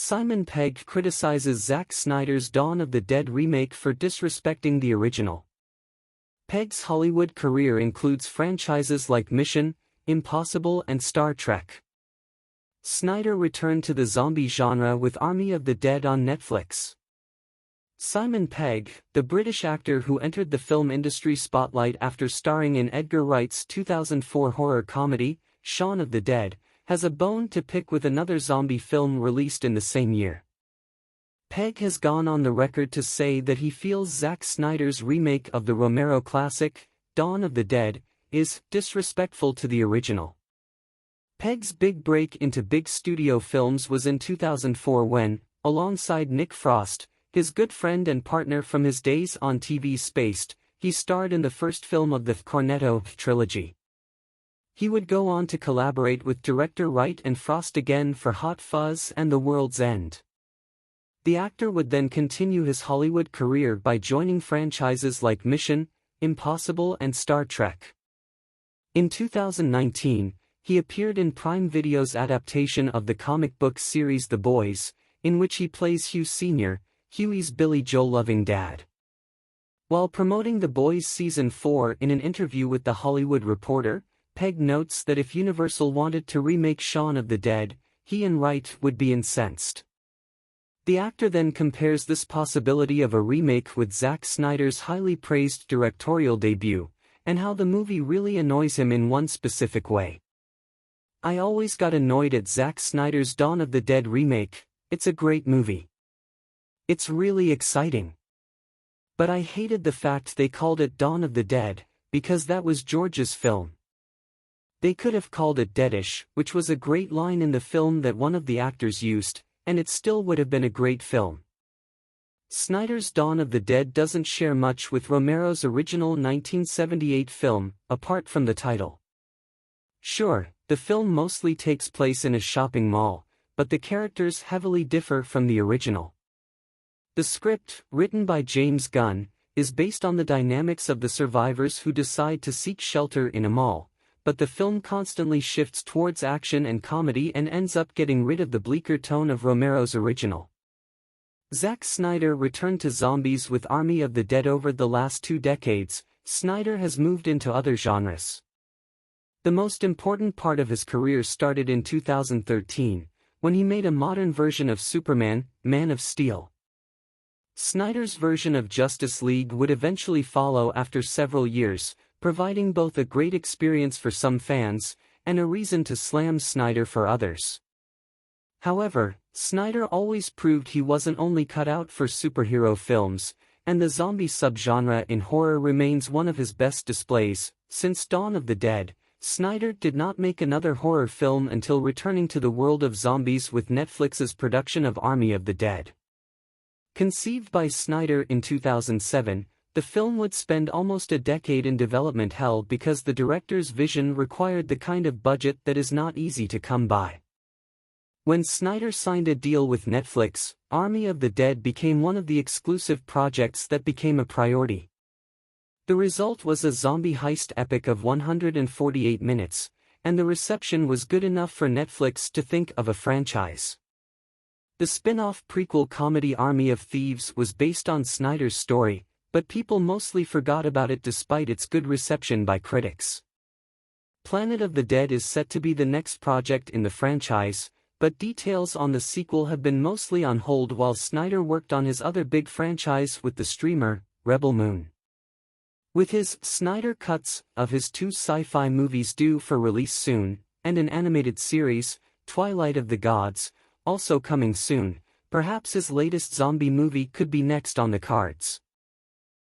Simon Pegg criticizes Zack Snyder's Dawn of the Dead remake for disrespecting the original. Pegg's Hollywood career includes franchises like Mission, Impossible and Star Trek. Snyder returned to the zombie genre with Army of the Dead on Netflix. Simon Pegg, the British actor who entered the film industry spotlight after starring in Edgar Wright's 2004 horror comedy, Shaun of the Dead, has a bone to pick with another zombie film released in the same year. Pegg has gone on the record to say that he feels Zack Snyder's remake of the Romero classic, Dawn of the Dead, is disrespectful to the original. Pegg's big break into big studio films was in 2004 when, alongside Nick Frost, his good friend and partner from his days on TV Spaced, he starred in the first film of the Cornetto trilogy. He would go on to collaborate with director Wright and Frost again for Hot Fuzz and The World's End. The actor would then continue his Hollywood career by joining franchises like Mission, Impossible and Star Trek. In 2019, he appeared in Prime Video's adaptation of the comic book series The Boys, in which he plays Hugh Sr., Huey's Billy Joel-loving dad. While promoting The Boys Season 4 in an interview with The Hollywood Reporter, Pegg notes that if Universal wanted to remake Shaun of the Dead, he and Wright would be incensed. The actor then compares this possibility of a remake with Zack Snyder's highly praised directorial debut, and how the movie really annoys him in one specific way. "I always got annoyed at Zack Snyder's Dawn of the Dead remake. It's a great movie. It's really exciting. But I hated the fact they called it Dawn of the Dead, because that was George's film. They could have called it Deadish, which was a great line in the film that one of the actors used, and it still would have been a great film." Snyder's Dawn of the Dead doesn't share much with Romero's original 1978 film, apart from the title. Sure, the film mostly takes place in a shopping mall, but the characters heavily differ from the original. The script, written by James Gunn, is based on the dynamics of the survivors who decide to seek shelter in a mall, but the film constantly shifts towards action and comedy and ends up getting rid of the bleaker tone of Romero's original. Zack Snyder returned to zombies with Army of the Dead. Over the last 2 decades, Snyder has moved into other genres. The most important part of his career started in 2013, when he made a modern version of Superman, Man of Steel. Snyder's version of Justice League would eventually follow after several years, providing both a great experience for some fans, and a reason to slam Snyder for others. However, Snyder always proved he wasn't only cut out for superhero films, and the zombie subgenre in horror remains one of his best displays. Since Dawn of the Dead, Snyder did not make another horror film until returning to the world of zombies with Netflix's production of Army of the Dead. Conceived by Snyder in 2007, the film would spend almost a decade in development hell because the director's vision required the kind of budget that is not easy to come by. When Snyder signed a deal with Netflix, Army of the Dead became one of the exclusive projects that became a priority. The result was a zombie heist epic of 148 minutes, and the reception was good enough for Netflix to think of a franchise. The spin-off prequel comedy Army of Thieves was based on Snyder's story, but people mostly forgot about it despite its good reception by critics. Planet of the Dead is set to be the next project in the franchise, but details on the sequel have been mostly on hold while Snyder worked on his other big franchise with the streamer, Rebel Moon. With his Snyder cuts of his 2 sci-fi movies due for release soon, and an animated series, Twilight of the Gods, also coming soon, perhaps his latest zombie movie could be next on the cards.